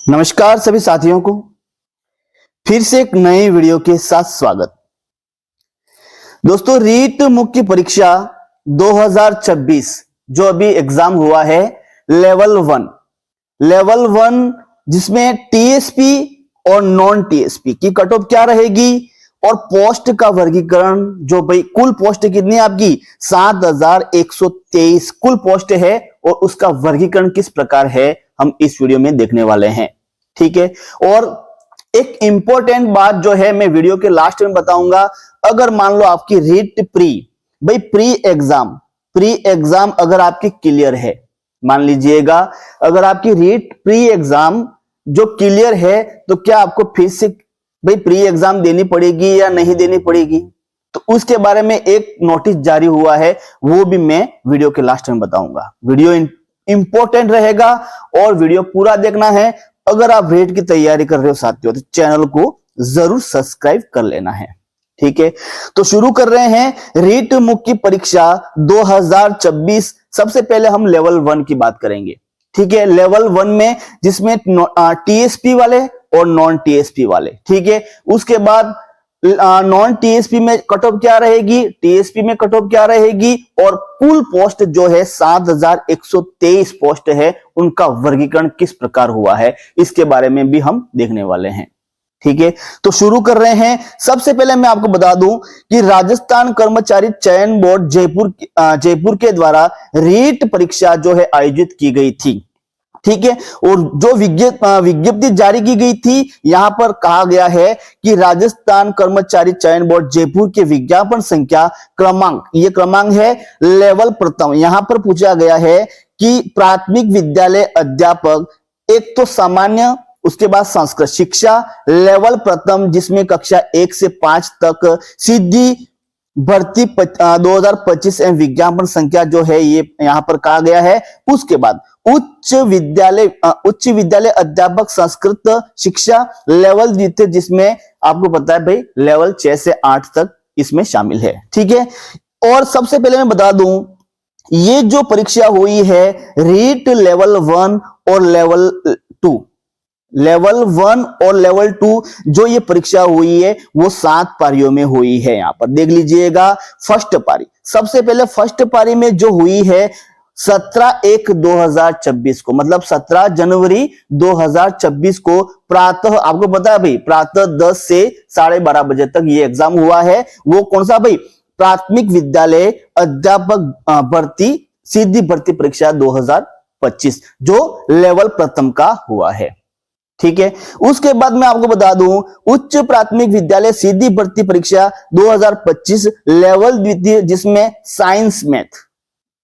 नमस्कार सभी साथियों को फिर से एक नई वीडियो के साथ स्वागत। दोस्तों, रीट मुख्य परीक्षा 2026 जो अभी एग्जाम हुआ है लेवल वन जिसमें टीएसपी और नॉन टीएसपी की कट ऑफ क्या रहेगी और पोस्ट का वर्गीकरण जो भाई कुल पोस्ट कितनी आपकी 7123 कुल पोस्ट है और उसका वर्गीकरण किस प्रकार है हम इस वीडियो में देखने वाले हैं। ठीक है, और एक इंपॉर्टेंट बात जो है मैं वीडियो के लास्ट में बताऊंगा। अगर मान लो आपकी रीट प्री एग्जाम अगर आपकी क्लियर है, मान लीजिएगा अगर आपकी रीट प्री एग्जाम जो क्लियर है तो क्या आपको फिर से भाई प्री एग्जाम देनी पड़ेगी या नहीं देनी पड़ेगी, तो उसके बारे में एक नोटिस जारी हुआ है, वो भी मैं वीडियो के लास्ट में बताऊंगा। वीडियो इंपॉर्टेंट रहेगा और वीडियो पूरा देखना है। अगर आप रीट की तैयारी कर रहे हो साथियों तो चैनल को जरूर सब्सक्राइब कर लेना है। ठीक है, तो शुरू कर रहे हैं रीट मुख्य परीक्षा 2026। सबसे पहले हम लेवल 1 की बात करेंगे। ठीक है, लेवल 1 में जिसमें टीएसपी वाले और नॉन टीएसपी वाले। ठीक है, उसके बाद नॉन टीएसपी में कट ऑफ क्या रहेगी, टीएसपी में कट ऑफ क्या रहेगी और कुल पोस्ट जो है 7123 पोस्ट है, उनका वर्गीकरण किस प्रकार हुआ है इसके बारे में भी हम देखने वाले हैं। ठीक है, तो शुरू कर रहे हैं। सबसे पहले मैं आपको बता दूं कि राजस्थान कर्मचारी चयन बोर्ड जयपुर के द्वारा रीट परीक्षा जो है आयोजित की गई थी। ठीक है, और जो विज्ञप्ति जारी की गई थी, यहां पर कहा गया है कि राजस्थान कर्मचारी चयन बोर्ड जयपुर के विज्ञापन संख्या क्रमांक, ये क्रमांक है लेवल प्रथम। यहां पर पूछा गया है कि प्राथमिक विद्यालय अध्यापक, एक तो सामान्य, उसके बाद संस्कृत शिक्षा लेवल प्रथम जिसमें कक्षा 1 से 5 तक सीधी भर्ती 2025 एवं विज्ञापन संख्या जो है ये यहां पर कहा गया है। उसके बाद उच्च विद्यालय अध्यापक संस्कृत शिक्षा लेवल द्वितीय, जिसमें आपको पता है भाई लेवल 6 से 8 तक इसमें शामिल है। ठीक है, और सबसे पहले मैं बता दूं ये जो परीक्षा हुई है रीट लेवल 1 और लेवल 2 जो ये परीक्षा हुई है वो 7 पारियों में हुई है। यहां पर देख लीजिएगा फर्स्ट पारी, सबसे पहले फर्स्ट पारी में जो हुई है 17/1/2026 को, मतलब 17 जनवरी 2026 को प्रातः, आपको पता है भाई प्रातः 10 से 12:30 बजे तक ये एग्जाम हुआ है। वो कौन सा भाई, प्राथमिक विद्यालय अध्यापक भर्ती सीधी भर्ती परीक्षा 2025 जो लेवल प्रथम का हुआ है। ठीक है, उसके बाद मैं आपको बता दूं उच्च प्राथमिक विद्यालय सीधी भर्ती परीक्षा 2025 लेवल द्वितीय जिसमें साइंस मैथ,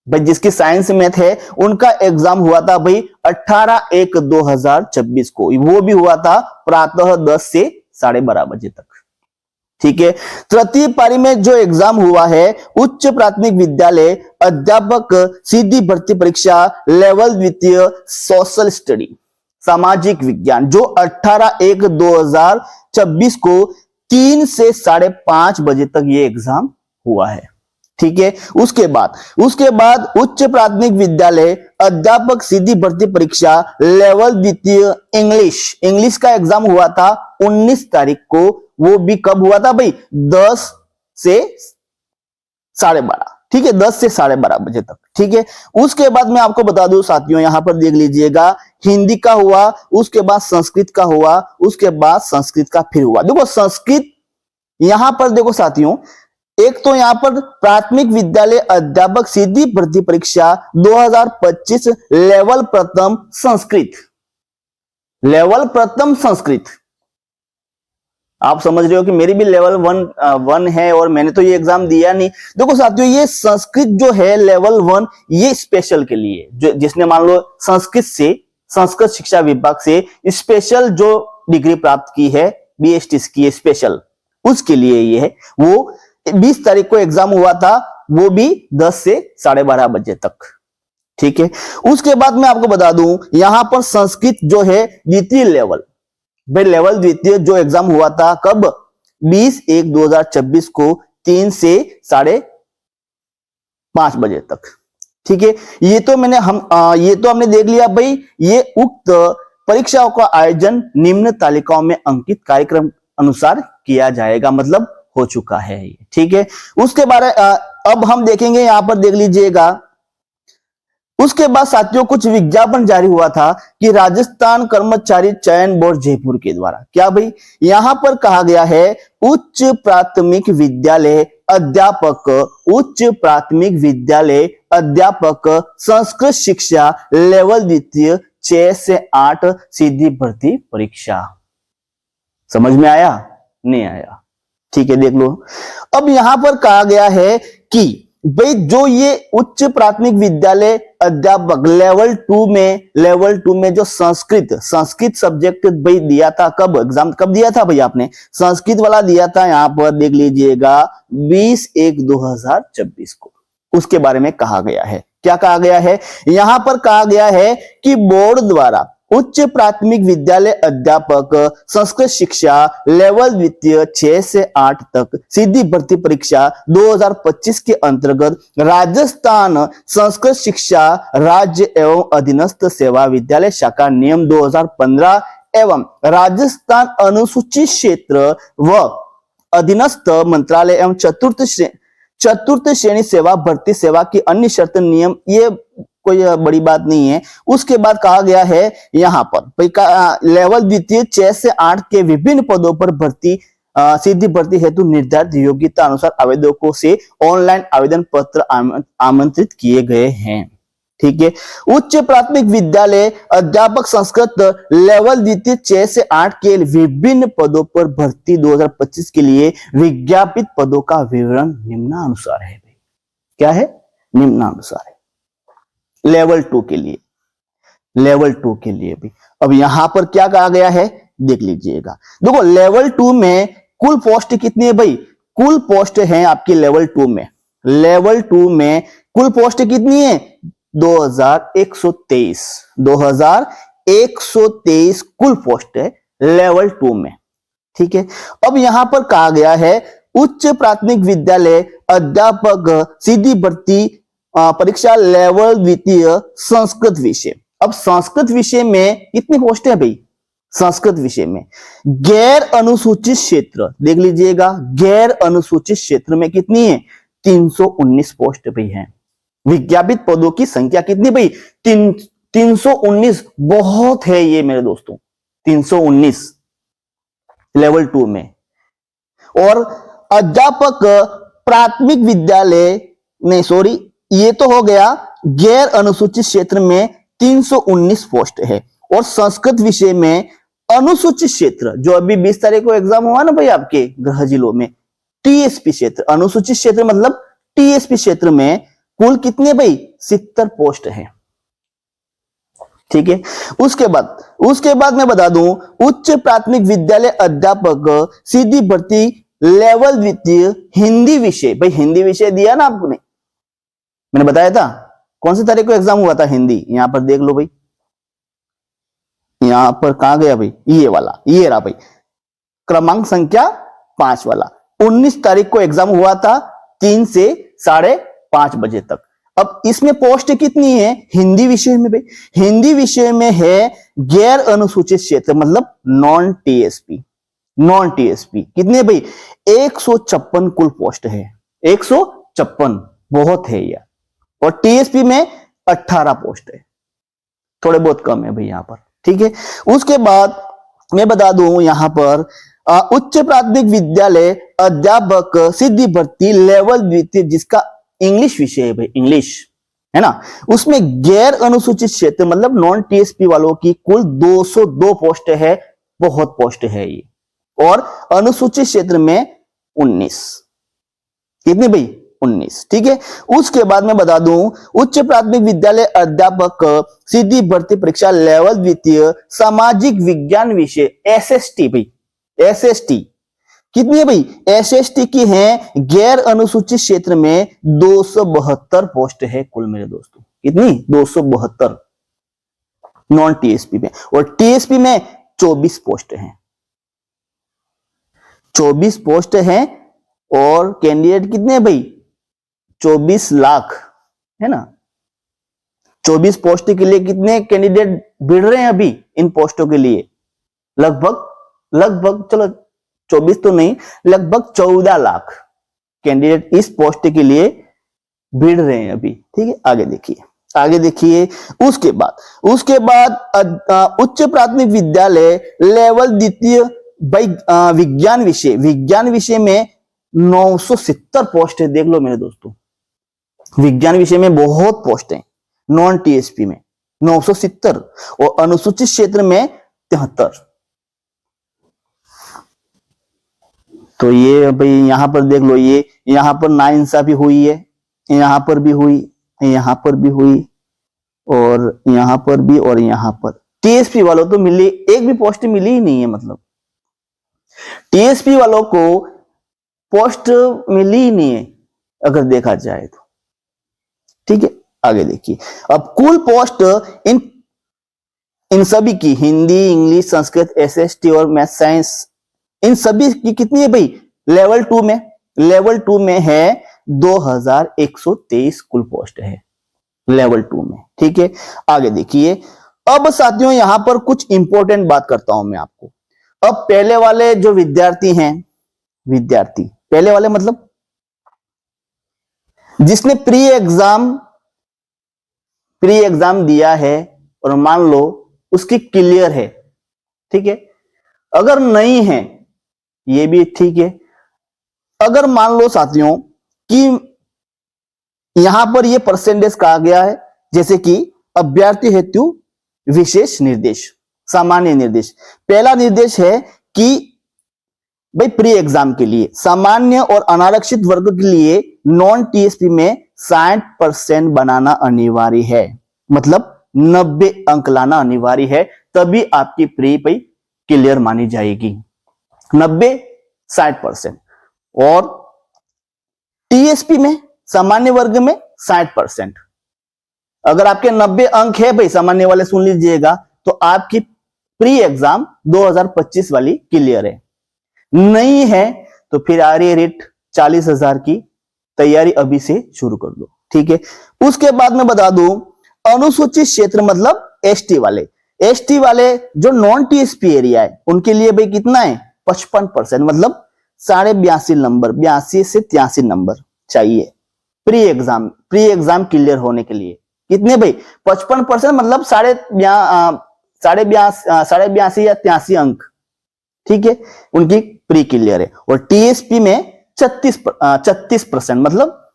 भाई जिसकी साइंस मैथ है उनका एग्जाम हुआ था भाई 18/1/2026 को, वो भी हुआ था प्रातः 10 से 12:30 बजे तक। ठीक है, तृतीय पारी में जो एग्जाम हुआ है उच्च प्राथमिक विद्यालय अध्यापक सीधी भर्ती परीक्षा लेवल द्वितीय सोशल स्टडी सामाजिक विज्ञान जो 18/1/2026 को 3 से 5:30 बजे तक ये एग्जाम हुआ है। ठीक है, उसके बाद उच्च प्राथमिक विद्यालय अध्यापक सीधी भर्ती परीक्षा लेवल द्वितीय इंग्लिश का एग्जाम हुआ था 19 तारीख को, वो भी कब हुआ था भाई 10 से 12:30। ठीक है, 10 से 12:30 बजे तक। ठीक है, उसके बाद मैं आपको बता दूं साथियों, यहां पर देख लीजिएगा हिंदी का हुआ, उसके बाद संस्कृत का हुआ, उसके बाद संस्कृत का फिर हुआ। देखो संस्कृत यहां पर देखो साथियों, एक तो यहां पर प्राथमिक विद्यालय अध्यापक सीधी भर्ती परीक्षा 2025 लेवल प्रथम संस्कृत, आप समझ रहे हो कि मेरी भी लेवल 1 है और मैंने तो ये एग्जाम दिया नहीं। देखो साथियों, ये संस्कृत जो है लेवल 1 ये स्पेशल के लिए, जो जिसने मान लो संस्कृत शिक्षा विभाग से स्पेशल जो डिग्री प्राप्त की है बीएसटी की है स्पेशल, उसके लिए ये है। वो 20 तारीख को एग्जाम हुआ था, वो भी 10 से 12:30 बजे तक। ठीक है, उसके बाद मैं आपको बता दूं यहां पर संस्कृत जो है द्वितीय लेवल द्वितीय जो एग्जाम हुआ था कब 20/1/2026 को 3 से 5:30 बजे तक। ठीक है, ये तो हमने देख लिया भाई, ये उक्त परीक्षाओं का आयोजन निम्न तालिकाओं में अंकित कार्यक्रम अनुसार किया जाएगा, मतलब हो चुका है ये, ठीक है। उसके बारे अब हम देखेंगे, यहां पर देख लीजिएगा। उसके बाद साथियों कुछ विज्ञापन जारी हुआ था कि राजस्थान कर्मचारी चयन बोर्ड जयपुर के द्वारा, क्या भाई, यहां पर कहा गया है उच्च प्राथमिक विद्यालय अध्यापक, उच्च प्राथमिक विद्यालय अध्यापक संस्कृत शिक्षा लेवल द्वितीय 6 से 8 सीधी भर्ती परीक्षा। समझ में आया? नहीं आया? ठीक है, देख लो। अब यहां पर कहा गया है कि भाई जो ये उच्च प्राथमिक विद्यालय अध्यापक लेवल 2 में जो संस्कृत सब्जेक्ट भाई दिया था, कब एग्जाम कब दिया था भाई आपने? संस्कृत वाला दिया था, यहां पर देख लीजिएगा 20/1/2024 को। उसके बारे में कहा गया है, क्या कहा गया है? यहां पर कहा गया है कि बोर्ड द्वारा उच्च प्राथमिक विद्यालय अध्यापक संस्कृत शिक्षा लेवल द्वितीय 6 से 8 तक सीधी भर्ती परीक्षा 2025 के अंतर्गत राजस्थान संस्कृत शिक्षा राज्य एवं अधीनस्थ सेवा विद्यालय शाखा नियम 2015 एवं राजस्थान अनुसूचित क्षेत्र व अधीनस्थ मंत्रालय एवं चतुर्थ श्रेणी सेवा भर्ती सेवा की अन्य शर्त नियम, ये कोई बड़ी बात नहीं है। उसके बाद कहा गया है यहां पर लेवल द्वितीय 6 से 8 के विभिन्न पदों पर भर्ती सीधी भर्ती हेतु निर्धारित योग्यता अनुसार आवेदकों से ऑनलाइन आवेदन पत्र आमंत्रित किए गए हैं, ठीक है। उच्च प्राथमिक विद्यालय अध्यापक संस्कृत लेवल द्वितीय 6 से 8 के विभिन्न पदों पर भर्ती 2025 के लिए विज्ञापित पदों का विवरण निम्नानुसार है। क्या है? निम्नानुसार है। लेवल 2 के लिए, लेवल 2 के लिए भी अब यहां पर क्या कहा गया है देख लीजिएगा। देखो लेवल 2 में कुल पोस्ट कितनी है भाई? कुल पोस्ट है आपकी लेवल 2 में, लेवल 2 में कुल पोस्ट कितनी है? 2123 कुल पोस्ट है लेवल 2 में, ठीक है। अब यहां पर कहा गया है उच्च प्राथमिक विद्यालय अध्यापक सीधी भर्ती परीक्षा लेवल द्वितीय संस्कृत विषय। अब संस्कृत विषय में कितनी पोस्ट है भाई? संस्कृत विषय में गैर अनुसूचित क्षेत्र, देख लीजिएगा, गैर अनुसूचित क्षेत्र में कितनी है? 319 पोस्ट भाई है। विज्ञापित पदों की संख्या कितनी भाई? 319, बहुत है ये मेरे दोस्तों, 319 लेवल 2 में। और अध्यापक प्राथमिक विद्यालय नहीं, सॉरी, ये तो हो गया गैर अनुसूचित क्षेत्र में 319 पोस्ट है। और संस्कृत विषय में अनुसूचित क्षेत्र, जो अभी 20 तारीख को एग्जाम हुआ ना भाई आपके गृह जिलों में, टीएसपी क्षेत्र, अनुसूचित क्षेत्र मतलब टीएसपी क्षेत्र में कुल कितने भाई? 70 पोस्ट है, ठीक है। उसके बाद मैं बता दूं उच्च प्राथमिक विद्यालय अध्यापक सीधी भर्ती लेवल द्वितीय हिंदी विषय, भाई हिंदी विषय दिया ना आपने, मैंने बताया था कौन सी तारीख को एग्जाम हुआ था हिंदी, यहां पर देख लो भाई, यहां पर कहां गया भाई? ये वाला, ये रहा भाई, क्रमांक संख्या 5 वाला। 19 तारीख को एग्जाम हुआ था 3 से 5:30 बजे तक। अब इसमें पोस्ट कितनी है हिंदी विषय में भाई? हिंदी विषय में है गैर अनुसूचित क्षेत्र मतलब नॉन टीएसपी, नॉन टीएसपी कितने भाई? 156 कुल पोस्ट है, 156, बहुत है यार। और टीएसपी में 18 पोस्ट है, थोड़े बहुत कम है भाई यहां पर, ठीक है। उसके बाद मैं बता दूं यहां पर उच्च प्राथमिक विद्यालय अध्यापक सीधी भर्ती लेवल द्वितीय, जिसका इंग्लिश विषय है भाई, इंग्लिश है ना, उसमें गैर अनुसूचित क्षेत्र मतलब नॉन टीएसपी वालों की कुल 202 पोस्ट है, बहुत पोस्ट है ये। और अनुसूचित क्षेत्र में 19, कितनी भाई? 19, ठीक है। उसके बाद मैं बता दूं उच्च प्राथमिक विद्यालय अध्यापक सीधी भर्ती परीक्षा लेवल द्वितीय सामाजिक विज्ञान विषय एसएसटी भाई, एसएसटी कितनी है भाई? एसएसटी की है गैर अनुसूचित क्षेत्र में 272 पोस्ट है कुल मेरे दोस्तों, कितनी? 272 नॉन टीएसपी में। और टीएसपी में 24 पोस्ट है, 24 पोस्ट है। और कैंडिडेट कितने हैं भाई? 24 लाख है ना, 24 पोस्ट के लिए कितने कैंडिडेट भिड़ रहे हैं अभी इन पोस्टों के लिए? लगभग चलो 24 तो नहीं, लगभग 14 लाख कैंडिडेट इस पोस्ट के लिए भिड़ रहे हैं अभी। ठीक है, आगे देखिए। उसके बाद उच्च प्राथमिक विद्यालय लेवल द्वितीय विज्ञान विषय में 970 पोस्ट है। देख लो मेरे दोस्तों, विज्ञान विषय में बहुत पोस्ट है। नॉन टीएसपी में 970 और अनुसूचित क्षेत्र में 73। तो ये भाई यहां पर देख लो, ये यहां पर नाइंसाफी हुई है, यहां पर भी हुई, यहां पर भी हुई, और यहां पर भी, और यहां पर। टीएसपी वालों तो मिली, एक भी पोस्ट मिली ही नहीं है। मतलब टीएसपी वालों को पोस्ट मिली ही नहीं है अगर देखा जाए तो। ठीक है, आगे देखिए। अब कुल पोस्ट इन सभी की, हिंदी, इंग्लिश, संस्कृत, एसएसटी और मैथ साइंस, इन सभी की कितनी है भाई? लेवल 2 में है 2123 कुल पोस्ट है लेवल 2 में। ठीक है, आगे देखिए। अब साथियों यहां पर कुछ इंपॉर्टेंट बात करता हूं मैं आपको। अब पहले वाले जो विद्यार्थी हैं, पहले वाले मतलब जिसने प्री एग्जाम दिया है और मान लो उसकी क्लियर है। ठीक है, अगर नहीं है ये भी ठीक है। अगर मान लो साथियों कि यहां पर ये परसेंटेज कहा गया है, जैसे कि अभ्यर्थी हेतु विशेष निर्देश, सामान्य निर्देश। पहला निर्देश है कि भाई प्री एग्जाम के लिए सामान्य और अनारक्षित वर्ग के लिए नॉन टीएसपी में 60% बनाना अनिवार्य है। मतलब 90 अंक लाना अनिवार्य है, तभी आपकी प्री भाई क्लियर मानी जाएगी। 90-60%। और टीएसपी में सामान्य वर्ग में 60%। अगर आपके 90 अंक है भाई, सामान्य वाले सुन लीजिएगा, तो आपकी प्री एग्जाम 2025 वाली क्लियर है। नहीं है तो फिर आर्य रेट 40,000 की तैयारी अभी से शुरू कर दो। ठीक है, उसके बाद मैं बता दूं, अनुसूचित क्षेत्र मतलब एसटी वाले जो नॉन टीएसपी एरिया है उनके लिए भाई कितना है? 55%। मतलब 82.5 नंबर, 82 से 83 नंबर चाहिए प्री एग्जाम क्लियर होने के लिए। कितने भाई? 55%। मतलब 82.5 या 83 अंक। ठीक है, उनकी प्री क्लियर है। और टीएसपी में 36%। मतलब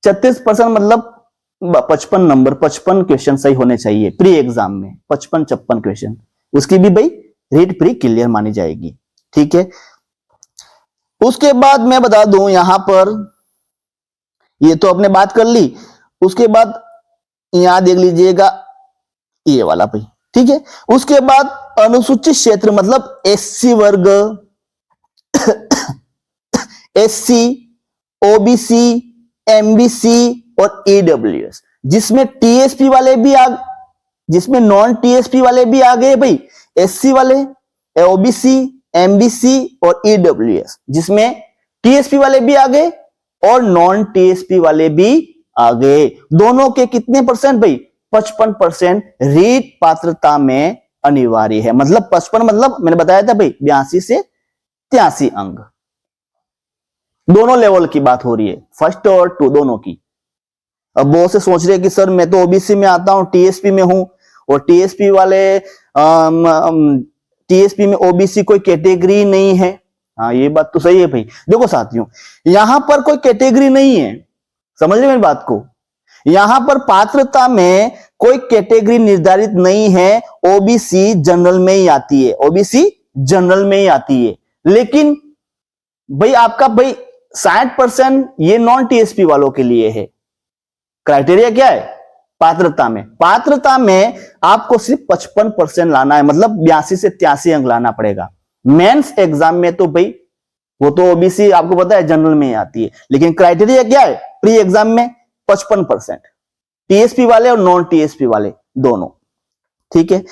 36% मतलब 55 नंबर, 55 क्वेश्चन सही होने चाहिए प्री एग्जाम में। 55-56 क्वेश्चन, उसकी भी भाई रीड प्री क्लियर मानी जाएगी। ठीक है, उसके बाद मैं बता दूं यहां पर, ये तो आपने बात कर ली। उसके बाद यहां देख लीजिएगा ये वाला भाई। ठीक है, उसके बाद अनुसूचित क्षेत्र मतलब एससी वर्ग, एससी, ओबीसी, एमबीसी और ईडब्ल्यूएस, जिसमें टीएसपी वाले भी जिसमें नॉन टीएसपी वाले भी आ गए भाई। एससी वाले, ओबीसी, एमबीसी और ईडब्ल्यूएस, जिसमें टीएसपी वाले भी आ गए और नॉन टीएसपी वाले भी आ गए। दोनों के कितने परसेंट भाई? 55% रीट पात्रता में अनिवार्य है। मतलब 55 मतलब मैंने बताया था भाई 82 से 83 अंक। दोनों लेवल की बात हो रही है, फर्स्ट और 2 दोनों की। अब बहुत से सोच रहे हैं कि सर मैं तो ओबीसी में आता हूं, टीएसपी में हूं, और टीएसपी में ओबीसी कोई कैटेगरी नहीं है। हाँ, ये बात तो सही है भाई। देखो साथियों, यहां पर कोई कैटेगरी नहीं है, समझ रहे मेरी बात को? यहां पर पात्रता में कोई कैटेगरी निर्धारित नहीं है। ओबीसी जनरल में ही आती है, ओबीसी जनरल में ही आती है। लेकिन भाई आपका भाई 60% ये नॉन टीएसपी वालों के लिए है। क्राइटेरिया क्या है? पात्रता में आपको सिर्फ 55% लाना है। मतलब 82 से 83 अंक लाना पड़ेगा। मेंस एग्जाम में तो भाई वो तो ओबीसी आपको पता है जनरल में ही आती है। लेकिन क्राइटेरिया क्या है? प्री एग्जाम में 55%, टीएसपी वाले और नॉन टीएसपी वाले दोनों। ठीक है,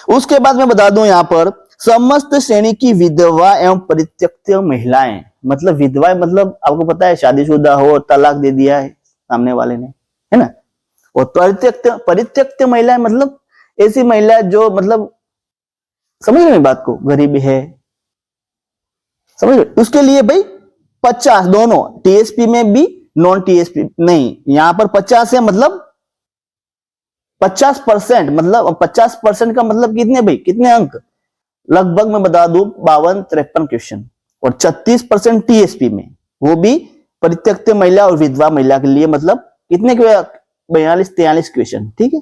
उसके बाद मैं बता दूं यहां पर समस्त श्रेणी की विधवा एवं परित्यक्त महिलाएं। मतलब विधवा मतलब आपको पता है शादीशुदा हो और तलाक दे दिया है सामने वाले ने, है ना? और परित्यक्त महिला मतलब ऐसी महिला जो मतलब, समझ रहे हैं बात को, गरीबी है, समझ रहे, उसके लिए भाई 50 दोनों, टीएसपी में भी नॉन टीएसपी नहीं, यहां पर 50 है मतलब 50%, मतलब 50% का मतलब कितने भाई, कितने अंक, लगभग मैं बता दूं 52-53 क्वेश्चन, और 36% टीएसपी में, वो भी परित्यक्त महिला और विधवा महिला के लिए, मतलब कितने, 42-43 क्वेश्चन, ठीक है।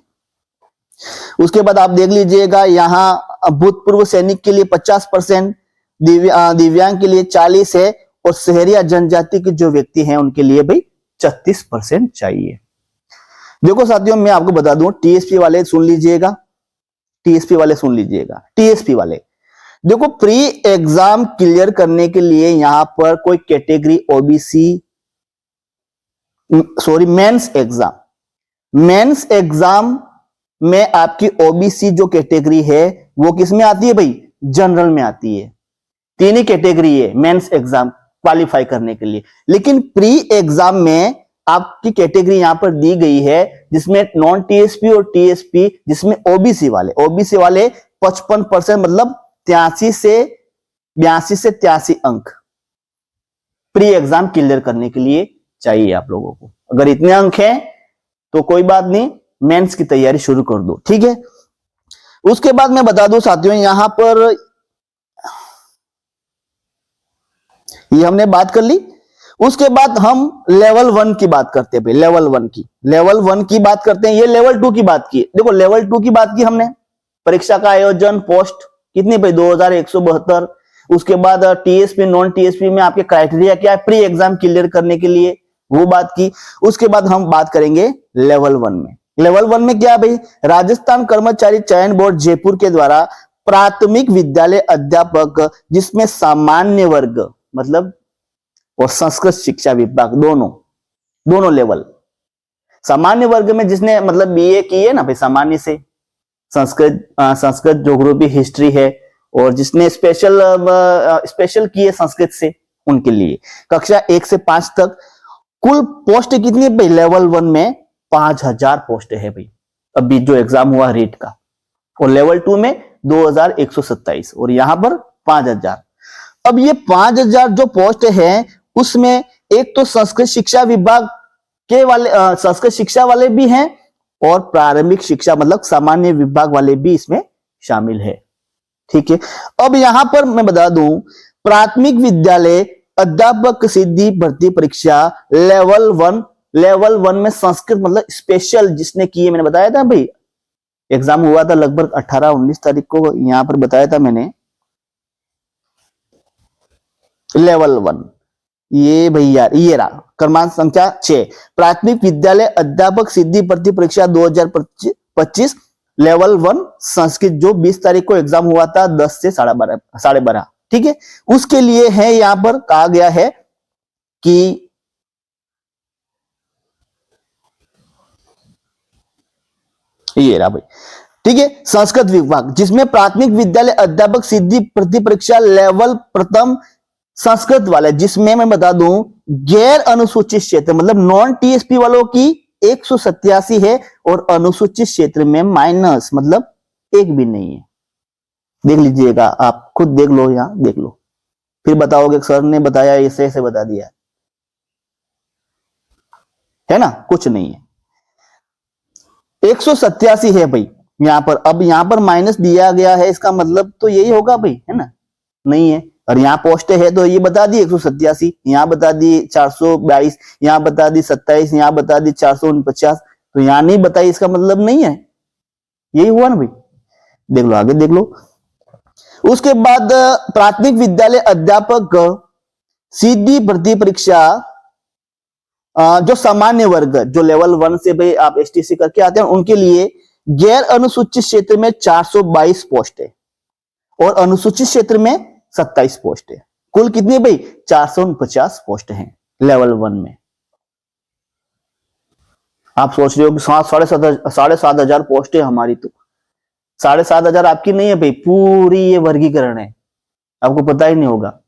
उसके बाद आप देख लीजिएगा यहां भूतपूर्व सैनिक के लिए 50%, दिव्यांग के लिए 40 है, और शहरी या जनजाति के जो व्यक्ति हैं उनके लिए भाई 36% चाहिए। देखो साथियों, मैं आपको बता दूं, टीएसपी वाले सुन लीजिएगा, टीएसपी वाले सुन लीजिएगा, टीएसपी वाले देखो, प्री एग्जाम क्लियर करने के लिए यहां पर कोई category OBC, sorry mains exam में आपकी ओबीसी जो कैटेगरी है वो किस में आती है भाई, जनरल में आती है। तीन ही कैटेगरी है मेंस एग्जाम क्वालिफाई करने के लिए, लेकिन प्री एग्जाम में आपकी कैटेगरी यहां पर दी गई है जिसमें नॉन टीएसपी और टीएसपी, जिसमें ओबीसी वाले 55% मतलब 83 से 83 अंक प्री एग्जाम क्लियर करने के लिए चाहिए आप लोगों को। अगर इतने अंक हैं तो कोई बात नहीं, मेंस की तैयारी शुरू कर दो, ठीक है। उसके बाद मैं बता दूं साथियों, यहां पर ये हमने बात कर ली। उसके बाद हम लेवल 1 की बात करते हैं भाई, लेवल 1 की बात करते हैं। ये लेवल 2 की बात की, देखो लेवल 2 की बात की हमने, परीक्षा का आयोजन, पोस्ट कितनी भाई 2172। उसके बाद टीएसपी नॉन टीएसपी में आपके क्राइटेरिया क्या है प्री एग्जाम क्लियर करने के लिए, वो बात की। उसके बाद हम बात करेंगे लेवल 1 में। लेवल 1 में क्या है भाई, राजस्थान कर्मचारी चयन बोर्ड जयपुर के द्वारा प्राथमिक विद्यालय अध्यापक जिसमें सामान्य वर्ग मतलब और संस्कृत शिक्षा विभाग दोनों लेवल, सामान्य वर्ग में जिसने मतलब बीए की है ना भाई, सामान्य से संस्कृत ज्योग्राफी हिस्ट्री है, और जिसने स्पेशल की है संस्कृत से, उनके लिए कक्षा 1 से 5 तक। कुल पोस्ट कितनी है भाई, लेवल 1 में 5000 पोस्ट है भाई, अभी जो एग्जाम हुआ रीट का, और लेवल 2 में 2127, और यहां पर 5000। अब ये 5000 जो पोस्ट है उसमें एक तो संस्कृत शिक्षा विभाग के वाले, संस्कृत शिक्षा वाले भी हैं, और प्रारंभिक शिक्षा मतलब सामान्य विभाग वाले भी इसमें शामिल है, ठीक है। अब यहां पर मैं बता दूं, प्राथमिक विद्यालय अध्यापक सिद्धि भर्ती परीक्षा लेवल 1 में संस्कृत मतलब स्पेशल जिसने की है, मैंने बताया था भाई, एग्जाम हुआ था लगभग 18-19 तारीख को, यहां पर बताया था मैंने। लेवल 1 ये भैया, ये रहा क्रमांक संख्या 6, प्राथमिक विद्यालय अध्यापक सिद्धि भर्ती परीक्षा 2025 लेवल 1 संस्कृत, जो 20 तारीख को एग्जाम हुआ था 10 से 12:30, ठीक है। उसके लिए है, यहां पर कहा गया है कि ये रहा भाई, ठीक है, संस्कृत विभाग जिसमें प्राथमिक विद्यालय अध्यापक सिद्धि भर्ती परीक्षा लेवल प्रथम संस्कृत वाले, जिसमें मैं बता दूं गैर अनुसूचित क्षेत्र मतलब नॉन टीएसपी वालों की 187 है, और अनुसूचित क्षेत्र में माइनस मतलब एक भी नहीं है। देख लीजिएगा, आप खुद देख लो, यहां देख लो, फिर बताओगे सर ने बताया ऐसे बता दिया है ना, कुछ नहीं है, 187 है भाई यहां पर। अब यहां पर माइनस दिया गया है, इसका मतलब तो यही होगा भाई, है ना, नहीं है। और यहाँ पोस्ट है तो ये बता दी 187, यहाँ बता दी 422, यहाँ बता दी 27, यहाँ बता दी 449, तो यहाँ नहीं बताई, इसका मतलब नहीं है, यही हुआ ना भाई। देख लो आगे, देख लो। उसके बाद प्राथमिक विद्यालय अध्यापक सीधी भर्ती परीक्षा जो सामान्य वर्ग, जो लेवल 1 से भाई आप एसटीसी करके आते हैं, उनके लिए गैर अनुसूचित क्षेत्र में 422 पोस्ट है, और अनुसूचित क्षेत्र में 27 पोस्ट है। कुल कितनी है भाई, 449 पोस्ट हैं लेवल 1 में। आप सोच रहे हो कि 7,500 पोस्ट है हमारी, तो 7,500 आपकी नहीं है भाई, पूरी ये वर्गीकरण है, आपको पता ही नहीं होगा,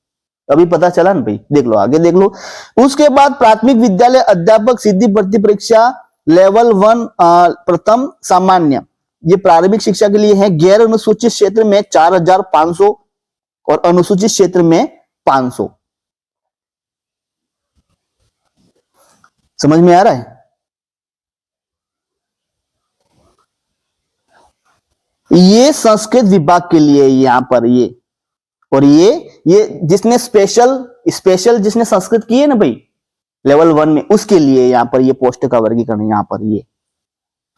अभी पता चला ना भाई। देख लो आगे, देख लो। उसके बाद प्राथमिक विद्यालय अध्यापक सिद्धि भर्ती परीक्षा लेवल 1 प्रथम सामान्य, ये प्रारंभिक शिक्षा के लिए है। गैर अनुसूचित क्षेत्र में 4500 और अनुसूचित क्षेत्र में 500। समझ में आ रहा है? ये संस्कृत विभाग के लिए यहां पर ये, और ये जिसने स्पेशल जिसने संस्कृत की है ना भाई लेवल 1 में, उसके लिए यहां पर ये पोस्ट का वर्गीकरण यहां पर ये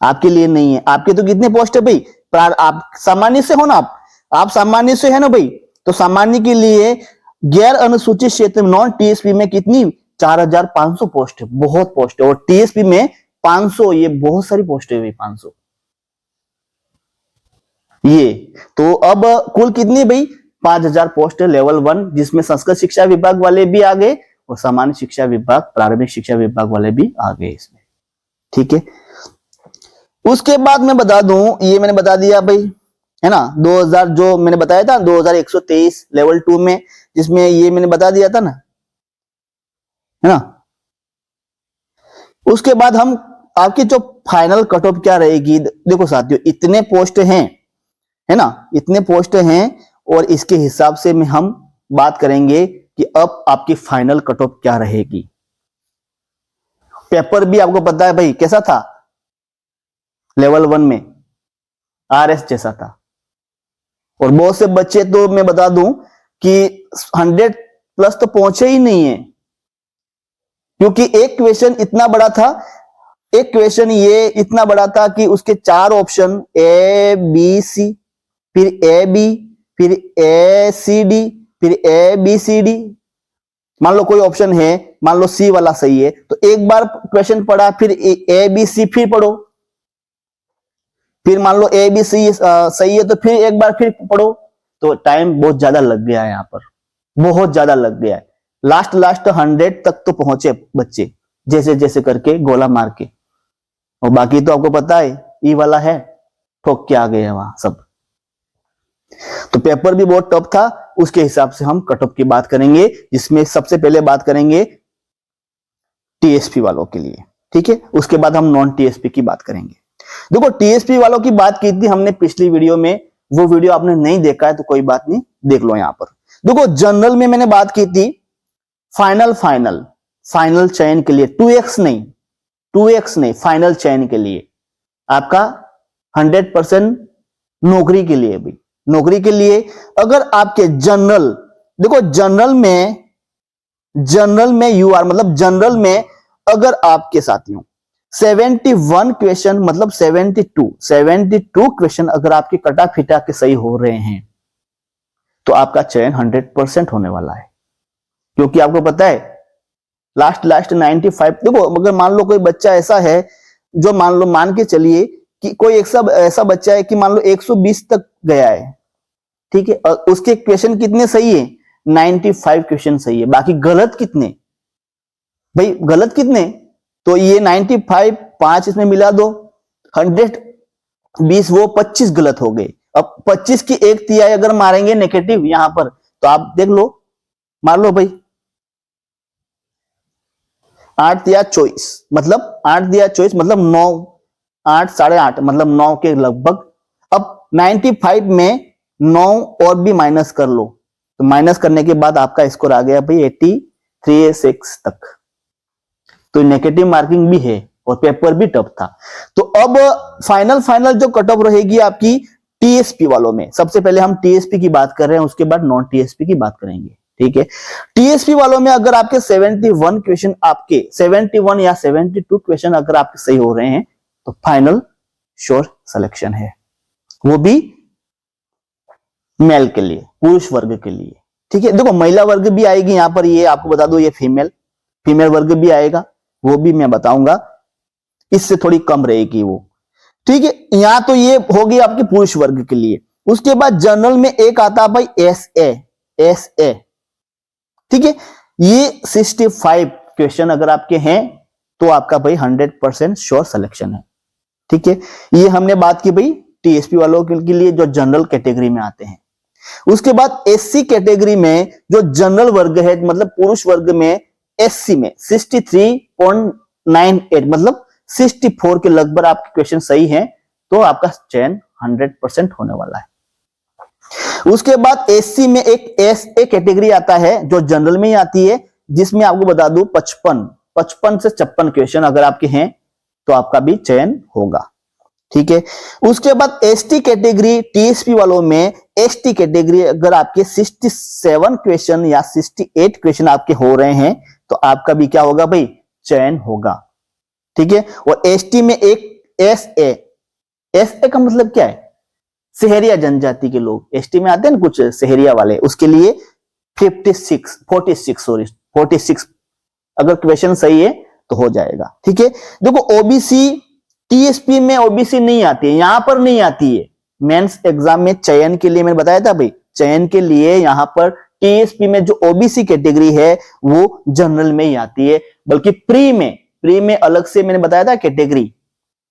आपके लिए नहीं है। आपके तो कितने पोस्ट है भाई, आप सामान्य से हो ना, आप सामान्य से है ना भाई, तो सामान्य के लिए गैर अनुसूचित क्षेत्र में नॉन टीएसपी में कितनी 4500 पोस्ट है, बहुत पोस्ट है। और टीएसपी में 500, ये बहुत सारी पोस्ट है भाई 500 ये। तो अब कुल कितनी भाई 5000 पोस्ट है लेवल 1, जिसमें संस्कृत शिक्षा विभाग वाले भी आ गए और सामान्य शिक्षा विभाग प्रारंभिक शिक्षा विभाग वाले भी आ गए इसमें। ठीक है, उसके बाद मैं बता दूं, ये मैंने बता दिया भाई है ना, 2000 जो मैंने बताया था 2123 लेवल 2 में, जिसमें ये मैंने बता दिया था ना, है ना। उसके बाद हम आपकी जो फाइनल कट ऑफ क्या रहेगी, देखो साथियों इतने पोस्ट हैं, है ना, इतने पोस्ट हैं, और इसके हिसाब से में हम बात करेंगे कि अब आपकी फाइनल कट ऑफ क्या रहेगी। पेपर भी आपको पता है भाई कैसा था, लेवल 1 में आरएस जैसा था, और बहुत से बच्चे तो मैं बता दूं कि 100 प्लस तो पहुंचे ही नहीं है, क्योंकि एक क्वेश्चन इतना बड़ा था, एक क्वेश्चन ये इतना बड़ा था कि उसके 4 ऑप्शन ए बी सी, फिर ए बी, फिर ए सी डी, फिर ए बी सी डी। मान लो कोई ऑप्शन है, मान लो सी वाला सही है, तो एक बार क्वेश्चन पढ़ा, फिर ए बी सी फिर पढ़ो, फिर मान लो ए बी सी सही है तो फिर एक बार फिर पढ़ो। तो टाइम बहुत ज्यादा लग गया है, यहाँ पर बहुत ज्यादा लग गया है। लास्ट 100 तक तो पहुंचे बच्चे जैसे जैसे करके गोला मार के, और बाकी तो आपको पता है ई वाला है, ठोक के आ गए हैं वहां सब। तो पेपर भी बहुत टफ था, उसके हिसाब से हम कट ऑफ की बात करेंगे, जिसमें सबसे पहले बात करेंगे टीएसपी वालों के लिए। ठीक है, उसके बाद हम नॉन टीएसपी की बात करेंगे। देखो टीएसपी वालों की बात की थी हमने पिछली वीडियो में, वो वीडियो आपने नहीं देखा है तो कोई बात नहीं, देख लो यहां पर। देखो जनरल में मैंने बात की थी फाइनल चयन के लिए 2x नहीं, फाइनल चयन के लिए आपका 100% नौकरी के लिए भी, नौकरी के लिए अगर आपके जनरल, देखो जनरल में यूआर मतलब जनरल में अगर आपके साथियों 71 क्वेश्चन मतलब 72 क्वेश्चन अगर आपके कटा फिटा के सही हो रहे हैं तो आपका चयन 100% होने वाला है। क्योंकि आपको पता है लास्ट 95, देखो अगर मान लो कोई बच्चा ऐसा है जो मान के चलिए कि कोई ऐसा बच्चा है कि मान लो 120 तक गया है, ठीक है, और उसके क्वेश्चन कितने सही है 95 क्वेश्चन सही है, बाकी गलत कितने भाई, गलत कितने, तो ये 95 5 इसमें मिला दो, 120 वो 25 गलत हो गए। अब 25 की 1/3 अगर मारेंगे नेगेटिव यहां पर, तो आप देख लो, मार लो भाई 8 या 24 मतलब 8 या 24 मतलब 9, 8 8.5 मतलब 9 के लगभग। अब 95 में 9 और भी माइनस कर लो, तो माइनस करने के बाद आपका स्कोर आ गया भाई 83 तक। तो नेगेटिव मार्किंग भी है और पेपर भी टफ था। तो अब फाइनल जो कट ऑफ रहेगी आपकी टीएसपी वालों में, सबसे पहले हम टीएसपी की बात कर रहे हैं, उसके बाद नॉन टीएसपी की बात करेंगे। ठीक है, टीएसपी वालों में अगर आपके 71 क्वेश्चन, आपके 71 या 72 क्वेश्चन अगर आपके सही हो रहे हैं तो फाइनल श्योर सिलेक्शन है, वो भी मेल के लिए, पुरुष वर्ग के लिए। ठीक है, देखो महिला वर्ग भी आएगी यहां पर, ये आपको बता दो, ये फीमेल वर्ग भी आएगा, वो भी मैं बताऊंगा, इससे थोड़ी कम रहेगी वो। ठीक है, यहां तो ये होगी आपके पुरुष वर्ग के लिए। उसके बाद जनरल में एक आता है भाई एसए। ठीक है, ये 65 क्वेश्चन अगर आपके हैं तो आपका भाई 100% श्योर सिलेक्शन है। ठीक है, ये हमने बात की भाई टीएसपी वालों के लिए जो जनरल कैटेगरी में आते हैं। उसके बाद एससी कैटेगरी में जो जनरल वर्ग है, मतलब पुरुष वर्ग में एससी में 63.98 मतलब 64 के लगभग आपके क्वेश्चन सही हैं तो आपका चयन 100% होने वाला है। उसके बाद एससी में एक एसए कैटेगरी आता है जो जनरल में ही आती है, जिसमें आपको बता दूं 55 से 56 क्वेश्चन अगर आपके हैं तो आपका भी चयन होगा। ठीक है। उसके बाद एसटी कैटेगरी, टीएसपी वालों में एसटी कैटेगरी अगर आपके 67 क्वेश्चन या 68 क्वेश्चन आपके हो रहे हैं तो आपका भी क्या होगा भाई, चयन होगा। ठीक है। और एसटी में एक एसए, एसए का मतलब क्या है, सहरिया जनजाति के लोग एसटी में आते हैं ना, कुछ सहरिया वाले, उसके लिए 46 अगर क्वेश्चन सही है तो हो जाएगा। ठीक है। देखो ओबीसी, टीएसपी में ओबीसी नहीं आती है, यहां पर नहीं आती है। मेंस एग्जाम में चयन के लिए मैंने बताया था भाई, चयन के लिए यहां पर टीएसपी में जो ओबीसी कैटेगरी है वो जनरल में ही आती है, बल्कि प्री में अलग से मैंने बताया था कैटेगरी,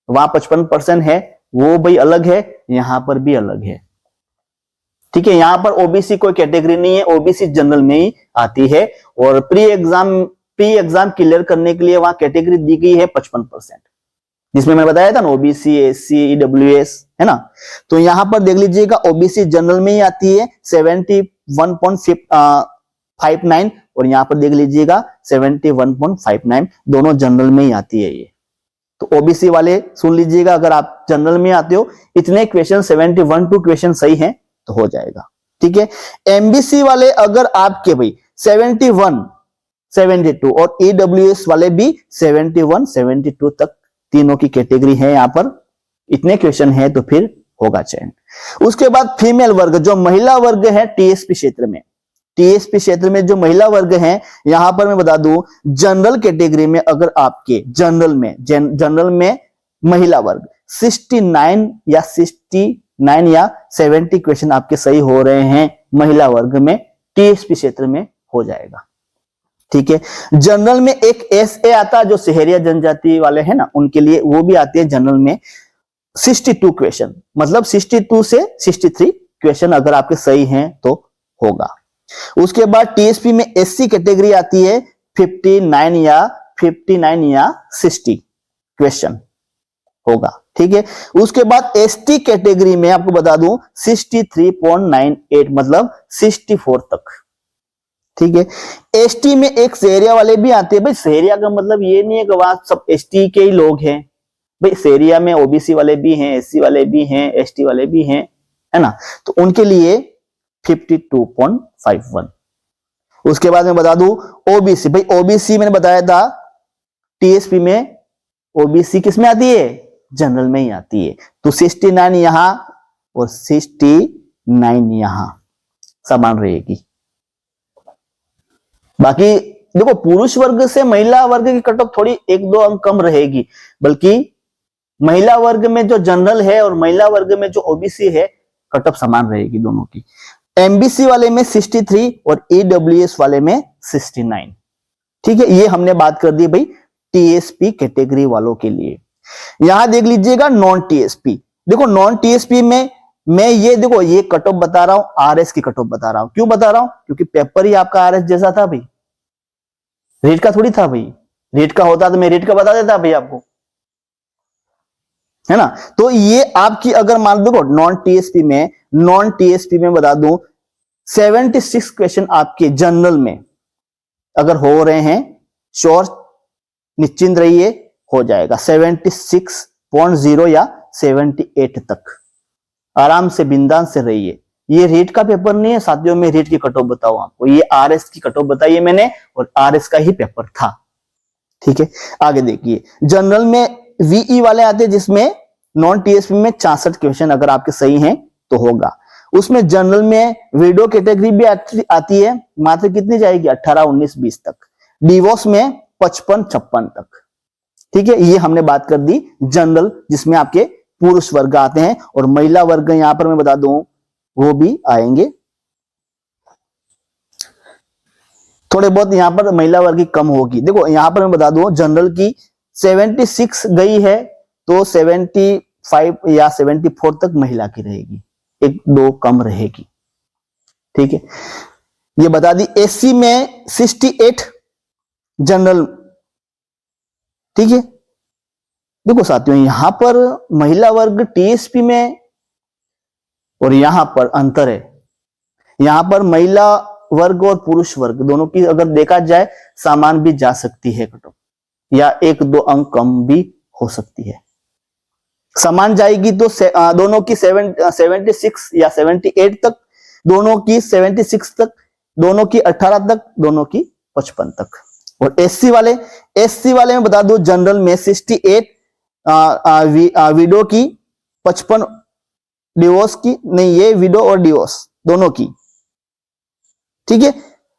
वहां 55% है, वो भाई अलग है, यहां पर भी अलग है। ठीक है। यहां पर ओबीसी कोई कैटेगरी नहीं है, ओबीसी जनरल में ही आती है। और प्री एग्जाम क्लियर करने के लिए वहां कैटेगरी दी गई है 55%, जिसमें मैं बताया था ना ओबीसी, एससी, ईडब्ल्यूएस, है ना। तो यहां पर देख लीजिएगा ओबीसी जनरल में ही आती है 71.59 और यहां पर देख लीजिएगा 71.59, दोनों जनरल में ही आती है ये। तो ओबीसी वाले सुन लीजिएगा, अगर आप जनरल में आते हो इतने क्वेश्चन 71 क्वेश्चन सही हैं तो हो जाएगा। ठीक है। एमबीसी वाले अगर आपके भाई 71, 72 और ईडब्ल्यूएस वाले भी 71, 72 तक तीनों की कैटेगरी है, यहां पर इतने क्वेश्चन है तो फिर होगा चयन। उसके बाद फीमेल वर्ग, जो महिला वर्ग है टीएसपी क्षेत्र में, टीएसपी क्षेत्र में जो महिला वर्ग है, यहां पर मैं बता दूं जनरल कैटेगरी में अगर आपके जनरल में महिला वर्ग 69 या 70 क्वेश्चन आपके सही हो रहे हैं महिला वर्ग में, टीएसपी क्षेत्र में हो जाएगा। ठीक है। जनरल में एक एसए आता है जो सहरिया जनजाति वाले हैं ना, उनके लिए वो भी आते हैं जनरल में 62 क्वेश्चन, मतलब 62 से 63 क्वेश्चन अगर आपके सही हैं तो होगा। उसके बाद टीएसपी में एससी कैटेगरी आती है 59 या 60 क्वेश्चन होगा। ठीक है। उसके बाद एसटी कैटेगरी में आपको बता दूं 63.98 मतलब 64 तक। ठीक है। एसटी में एक सहरिया वाले भी आते हैं भाई, सहरिया का मतलब ये नहीं है कि वहां सब एसटी के ही लोग हैं भाई, सहरिया में ओबीसी वाले भी हैं, एससी वाले भी हैं, एसटी वाले भी हैं, है ना। तो उनके लिए 52.51। उसके बाद मैं बता दूं ओबीसी, भाई ओबीसी मैंने बताया था टीएसपी में ओबीसी किस में आती है, जनरल में ही आती है, तो 69 यहां और 69 यहां समान रहेगी। बाकी देखो पुरुष वर्ग से महिला वर्ग की कट ऑफ थोड़ी 1-2 अंक कम रहेगी, बल्कि महिला वर्ग में जो जनरल है और महिला वर्ग में जो ओबीसी है कट ऑफ समान रहेगी दोनों की। एमबीसी वाले में 63 और ईडब्ल्यूएस वाले में 69। ठीक है। ये हमने बात कर दी भाई टीएसपी कैटेगरी वालों के लिए। यहां देख लीजिएगा नॉन टीएसपी, देखो नॉन टीएसपी में मैं ये देखो ये कट ऑफ बता रहा हूं, आरएस की कट ऑफ बता रहा हूं। क्यों बता रहा हूं, क्योंकि पेपर ही आपका आरएस जैसा था भाई, रेट का थोड़ी था भाई, रेट का होता तो मैं रेट का बता देता भाई आपको, है ना। तो ये आपकी अगर मान लो नॉन टीएसपी में बता दूं 76 क्वेश्चन आपके जनरल में अगर हो रहे हैं, श्योर निश्चिंत रहिए हो जाएगा 76.0 या 78 तक, आराम से बिंदास से रहिए। ये रेट का पेपर नहीं है साथियों, में रेट की कट ऑफ बताऊं आपको, ये आरएस की कट ऑफ बताई है मैंने और आरएस का ही पेपर था। ठीक है। आगे देखिए जनरल में वीई वाले आते हैं, जिसमें नॉन टीएसपी में 66 क्वेश्चन अगर आपके सही हैं तो होगा। उसमें जनरल में वीडियो कैटेगरी भी आती है, मात्र कितनी जाएगी 18, 19, 20 तक, डिवोर्स में 55, 56 तक। ठीक है। ये हमने बात कर दी जनरल, जिसमें आपके पुरुष वर्ग आते हैं, और महिला वर्ग यहां पर मैं बता दूं वो भी आएंगे, थोड़े बहुत यहां पर महिला वर्ग की कम होगी। देखो यहां पर मैं बता दूं जनरल की 76 गई है तो 75 या 74 तक महिला की रहेगी, 1-2 कम रहेगी। ठीक है। ये बता दी एससी में 68 जनरल। ठीक है। देखो साथियों, यहां पर महिला वर्ग टीएसपी में और यहां पर अंतर है। यहां पर महिला वर्ग और पुरुष वर्ग दोनों की अगर देखा जाए समान भी जा सकती है कट ऑफ, या 1-2 अंक कम भी हो सकती है। समान जाएगी तो दोनों की 76 या 78 तक, दोनों की 76 तक, दोनों की 18 तक, दोनों की 55 तक। और एससी वाले में बता दो, जनरल में 68 विडो की, 55 डिवोर्स की, नहीं ये विडो और डिवोर्स दोनों की, ठीक है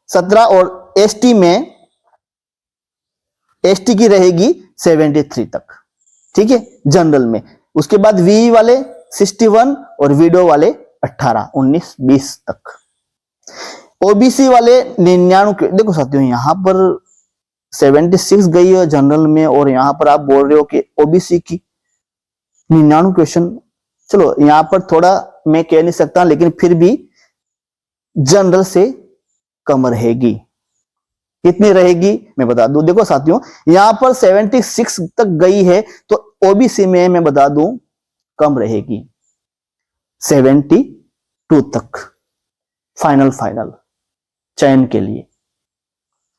17। और एसटी में, एसटी की रहेगी 73 तक, ठीक है जनरल में। उसके बाद वी वाले 61 और विडो वाले 18, 19, 20 तक। ओबीसी वाले 99। देखो साथियों, यहां पर 76 गई है जनरल में और यहां पर आप बोल रहे हो कि ओबीसी की 99 क्वेश्चन। चलो यहां पर थोड़ा मैं कह नहीं सकता, लेकिन फिर भी जनरल से कम रहेगी। कितनी रहेगी मैं बता दूं, देखो साथियों यहां पर 76 तक गई है तो ओबीसी में मैं बता दूं कम रहेगी 72 तक, फाइनल चयन के लिए,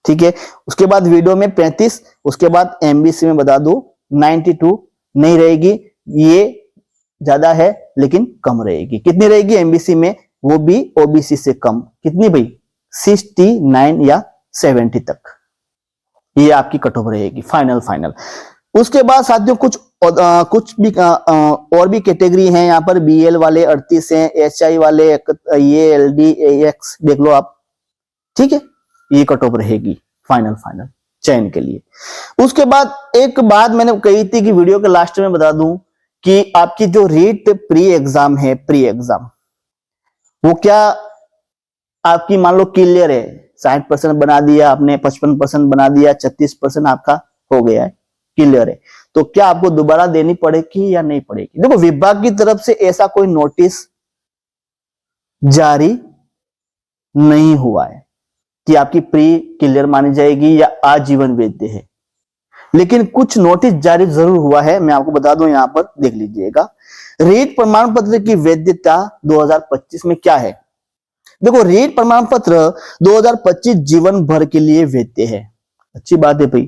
ठीक है। उसके बाद वीडियो में 35, उसके बाद एमबीसी में बता दूं 92 नहीं रहेगी, ये ज्यादा है लेकिन कम रहेगी। कितनी रहेगी एमबीसी में, वो भी ओबीसी से कम, कितनी भाई 69 या 70 तक, ये आपकी कट ऑफ रहेगी फाइनल। उसके बाद साथियों कुछ भी और भी कैटेगरी हैं यहाँ पर। बीएल वाले 38 हैं, एचआई वाले ये एलडी एक्स देख लो आप, ठीक है ये कट ऑफ रहेगी फाइनल चयन के लिए। उसके बाद एक बात मैंने कही थी कि वीडियो के लास्ट में बता दूं कि आपकी जो रीट प्री एग्जाम है, प्री एग्जाम वो क्या आपकी मान लो क्लियर है, 60% बना दिया आपने, 55% बना दिया, 36% आपका हो गया है, क्लियर है, तो क्या आपको दोबारा देनी पड़ेगी या नहीं पड़ेगी? देखो विभाग की तरफ से ऐसा कोई नोटिस जारी नहीं हुआ है कि आपकी प्री क्लियर मानी जाएगी या आजीवन वैध है, लेकिन कुछ नोटिस जारी जरूर हुआ है, मैं आपको बता दूं यहां पर देख लीजिएगा। रीट प्रमाण पत्र की वैधता 2025 में क्या है? देखो रीट प्रमाण पत्र 2025 जीवन भर के लिए वैध है। अच्छी बात है भाई,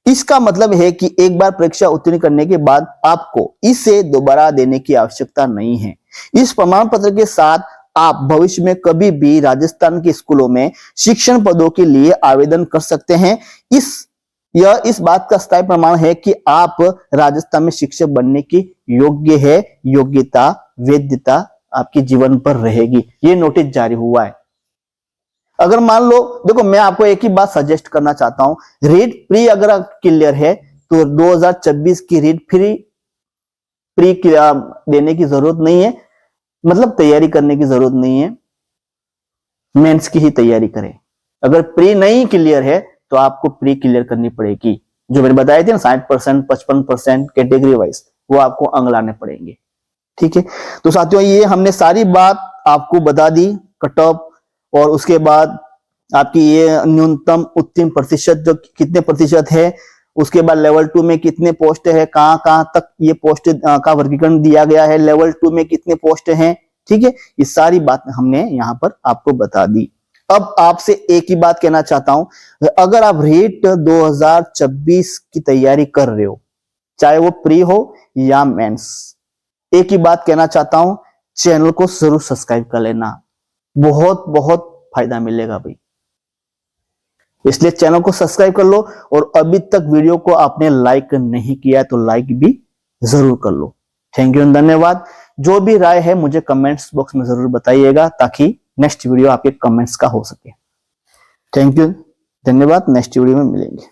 इसका मतलब है कि एक बार परीक्षा उत्तीर्ण करने के बाद आपको इसे दोबारा देने की आवश्यकता नहीं है। इस प्रमाण पत्र के साथ आप भविष्य में कभी भी राजस्थान के स्कूलों में शिक्षण पदों के लिए आवेदन कर सकते हैं। यह इस बात का स्थायी प्रमाण है कि आप राजस्थान में शिक्षक बनने की योग्य है। योग्यता वैधता आपकी जीवन पर रहेगी। ये नोटिस जारी हुआ है। अगर मान लो, देखो मैं आपको एक ही बात सजेस्ट करना चाहता हूं, रीट प्री अगर क्लियर है तो 2026 की रीट प्री देने की जरूरत नहीं है, मतलब तैयारी करने की जरूरत नहीं है, मेंस की ही तैयारी करें। अगर प्री नहीं क्लियर है तो आपको प्री क्लियर करनी पड़ेगी। जो मैंने बताए थे ना 60%, 55% कैटेगरी वाइज, वो आपको अंग लाने पड़ेंगे, ठीक है। तो साथियों ये हमने सारी बात आपको बता दी, कट ऑफ, और उसके बाद आपकी ये न्यूनतम उत्तीर्ण प्रतिशत जो कितने प्रतिशत है, उसके बाद लेवल 2 में कितने पोस्ट है, कहां तक ये पोस्ट का वर्गीकरण दिया गया है, लेवल 2 में कितने पोस्ट हैं, ठीक है। ये सारी बात हमने यहां पर आपको बता दी। अब आपसे एक ही बात कहना चाहता हूं, अगर आप रीट 2026 की तैयारी कर रहे हो, चाहे वो प्री हो या मेंस, एक ही बात कहना चाहता हूं, चैनल को जरूर सब्सक्राइब कर लेना, बहुत बहुत फायदा मिलेगा भाई। इसलिए चैनल को सब्सक्राइब कर लो, और अभी तक वीडियो को आपने लाइक नहीं किया तो लाइक भी जरूर कर लो। थैंक यू, धन्यवाद। जो भी राय है मुझे कमेंट्स बॉक्स में जरूर बताइएगा, ताकि नेक्स्ट वीडियो आपके कमेंट्स का हो सके। थैंक यू, धन्यवाद। नेक्स्ट वीडियो में मिलेंगे।